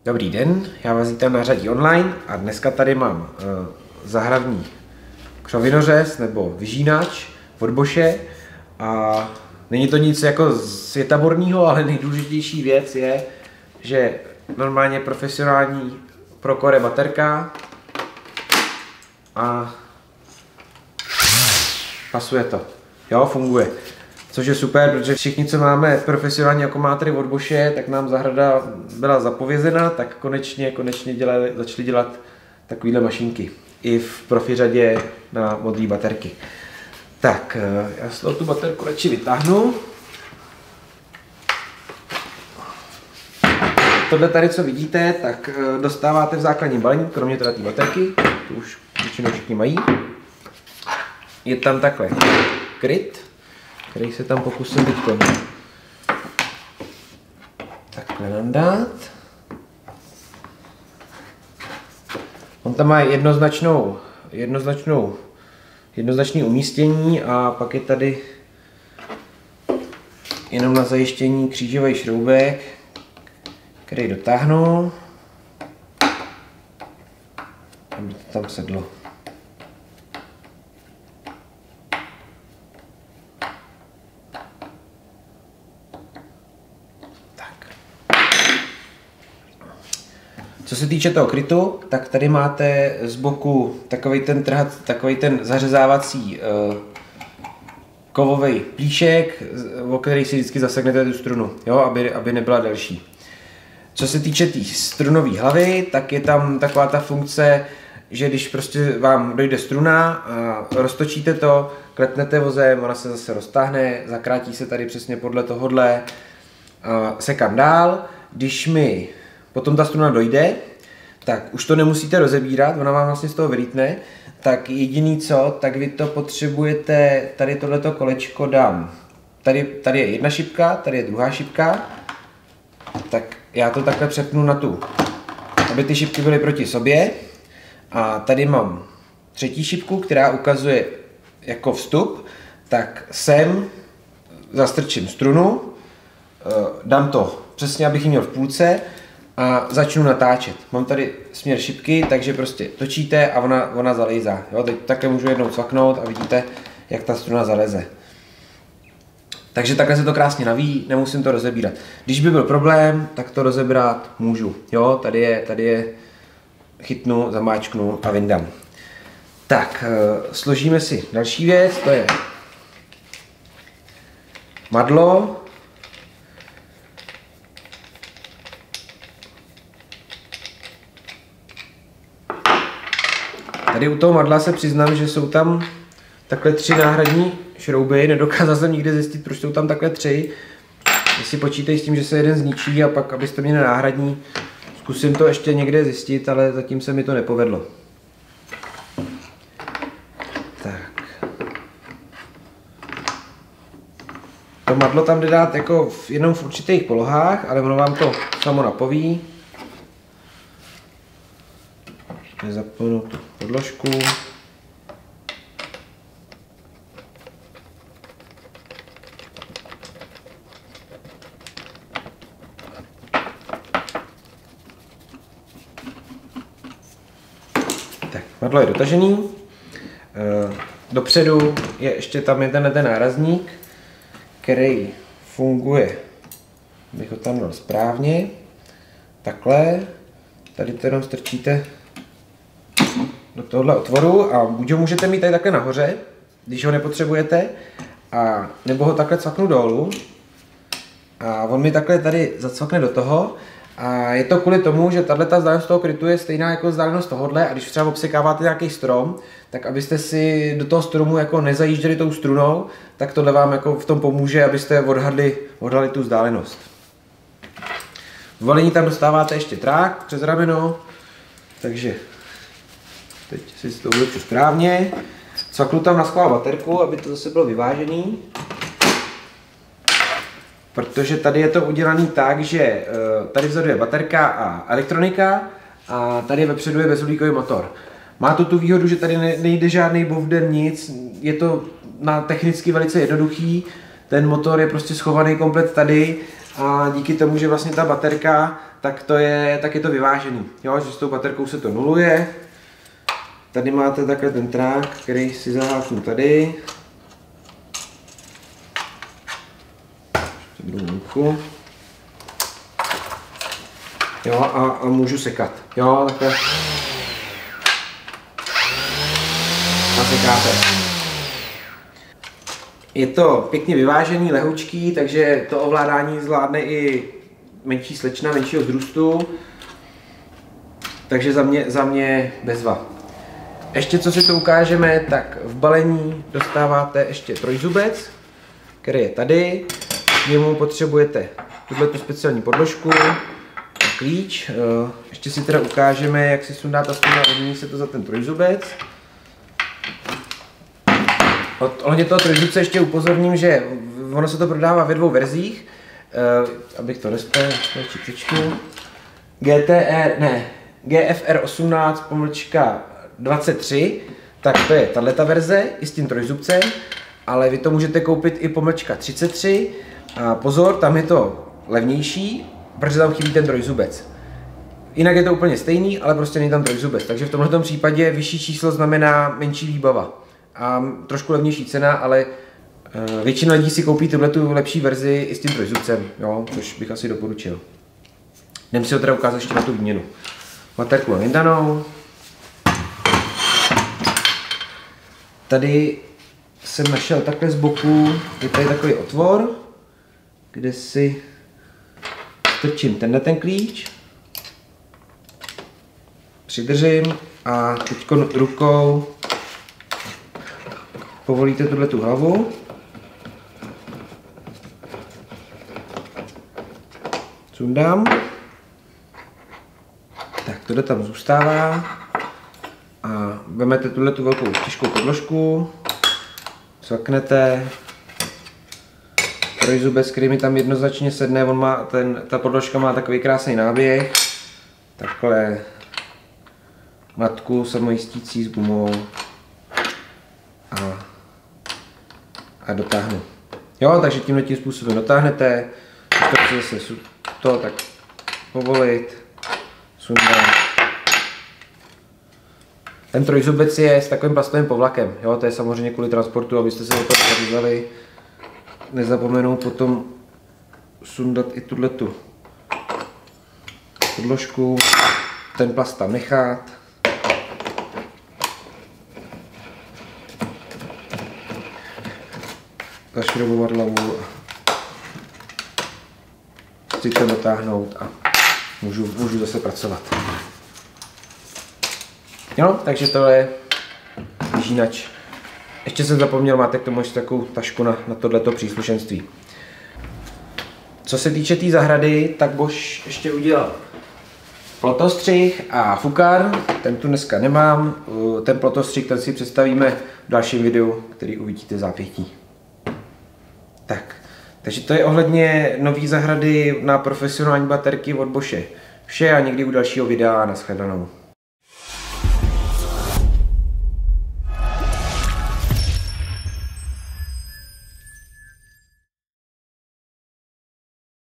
Dobrý den, já vás vítám na Řadí online a dneska tady mám zahradní křovinořez nebo vyžínač od Bosche a není to nic jako světaborného, ale nejdůležitější věc je, že normálně profesionální Procore baterka a pasuje to, jo, funguje. Což je super, protože všichni, co máme profesionální akumulátory od Bosche, tak nám zahrada byla zapovězena, tak konečně začali dělat takovýhle mašinky. I v profi řadě na modré baterky. Tak, já si tu baterku radši vytáhnu. Tohle tady, co vidíte, tak dostáváte v základním balení, kromě teda té baterky, to už většinou všichni mají. Je tam takhle kryt, který se tam pokusím teď takhle nandat. On tam má jednoznačné umístění a pak je tady jenom na zajištění křížový šroubek, který dotáhnu, aby to tam sedlo. Co se týče toho krytu, tak tady máte z boku takový ten zařezávací kovový plíšek, o který si vždycky zaseknete tu strunu, jo, aby nebyla delší. Co se týče té strunové hlavy, tak je tam taková ta funkce, že když prostě vám dojde struna a roztočíte to, klepnete vozem, ona se zase roztáhne, zakrátí se tady přesně podle tohohle, sekám dál. Když mi potom ta struna dojde, tak už to nemusíte rozebírat, ona vám vlastně z toho vylítne, tak jediný co, tak vy to potřebujete, tady tohleto kolečko dám. Tady je jedna šipka, tady je druhá šipka, tak já to takhle přepnu na tu, aby ty šipky byly proti sobě. A tady mám třetí šipku, která ukazuje jako vstup, tak sem zastrčím strunu, dám to přesně, abych ji měl v půlce a začnu natáčet. Mám tady směr šipky, takže prostě točíte a ona zalejzá. Jo, teď takhle můžu jednou cvaknout a vidíte, jak ta struna zaleze. Takže takhle se to krásně navíjí, nemusím to rozebírat. Když by byl problém, tak to rozebrat můžu. Jo, tady je chytnu, zamáčknu a vyndám. Tak, složíme si další věc, to je madlo. Tady u toho madla se přiznám, že jsou tam takhle 3 náhradní šrouby, nedokázal jsem nikdy zjistit, proč jsou tam takhle 3. Jestli počítají s tím, že se jeden zničí a pak abyste měli náhradní, zkusím to ještě někde zjistit, ale zatím se mi to nepovedlo. Tak. To madlo tam jde dát jako jenom v určitých polohách, ale ono vám to samo napoví. Zapnu tu podložku. Tak, madlo je dotažený. Dopředu je ještě tam ten nárazník, který funguje, abych ho tam dal správně. Takhle. Tady to jenom strčíte do tohohle otvoru a buď ho můžete mít tady takhle nahoře, když ho nepotřebujete, a nebo ho takhle cvaknu dolů a on mi takhle tady zacvakne do toho a je to kvůli tomu, že tato vzdálenost toho krytu je stejná jako vzdálenost tohohle a když třeba obsekáváte nějaký strom, tak abyste si do toho stromu jako nezajížděli tou strunou, tak tohle vám jako v tom pomůže, abyste odhadli tu vzdálenost. V balení tam dostáváte ještě trák přes rameno, takže teď si to ulepšu správně. Cvaknu tam na schvál baterku, aby to zase bylo vyvážený. Protože tady je to udělané tak, že tady vzadu je baterka a elektronika a tady vepředu je bezuhlíkový motor. Má to tu výhodu, že tady nejde žádný bovden, nic, je to technicky velice jednoduchý. Ten motor je prostě schovaný komplet tady a díky tomu, že vlastně ta baterka, tak je to vyvážený. Jo, že s tou baterkou se to nuluje. Tady máte takhle ten trák, který si zaháknu tady. Druhou ruku. Jo, a můžu sekat. Jo, takhle. A sekáte. Je to pěkně vyvážený, lehoučký, takže to ovládání zvládne i menší slečna, menšího vzrůstu. Takže za mě bezva. Ještě co si to ukážeme, tak v balení dostáváte ještě trojzubec, který je tady. K němu potřebujete tuto speciální podložku a klíč. Ještě si teda ukážeme, jak si sundá ta struna, vymění se to za ten trojzubec. Ohledně toho trojzubce ještě upozorním, že ono se to prodává ve dvou verzích. Abych to nespěl, čipičku. GFR 18-23, tak to je tato verze i s tím trojzubcem, ale vy to můžete koupit i _33. A pozor, tam je to levnější, protože tam chybí ten trojzubec. Jinak je to úplně stejný, ale prostě není tam trojzubec, takže v tomto případě vyšší číslo znamená menší výbava. A trošku levnější cena, ale většina lidí si koupí tu lepší verzi i s tím trojzubcem, jo, což bych asi doporučil. Jdem si ho teda ukázat ještě na tu výměnu. Baterku mám vyndanou. Tady jsem našel takhle z boku, je tady takový otvor, kde si strčím ten klíč, přidržím a teď rukou povolíte tu hlavu. Sundám. Tak, tohle tam zůstává. A vezmete tu velkou těžkou podložku, cvaknete. Trojzubec, který mi tam jednoznačně sedne, ta podložka má takový krásný náběh. Takhle matku samojistící s gumou. A dotáhnu. Jo, takže tímhle způsobem dotáhnete, to chce zase tak povolit, sundat. Ten trojzubec je s takovým plastovým povlakem, jo, to je samozřejmě kvůli transportu, abyste se o to vzali. Nezapomenu potom sundat i tu podložku, ten plast tam nechat. Zašroubovat hlavu a chci to dotáhnout a můžu zase pracovat. Jo, takže to je žínač. Ještě jsem zapomněl, máte k tomu ještě takovou tašku na tohleto příslušenství. Co se týče té zahrady, tak Bosch ještě udělal plotostřih a fukar, ten tu dneska nemám. Ten plotostřih, ten si představíme v dalším videu, který uvidíte v zápětí. Tak, takže to je ohledně nový zahrady na profesionální baterky od Bosche. Vše a někdy u dalšího videa, nashledanou.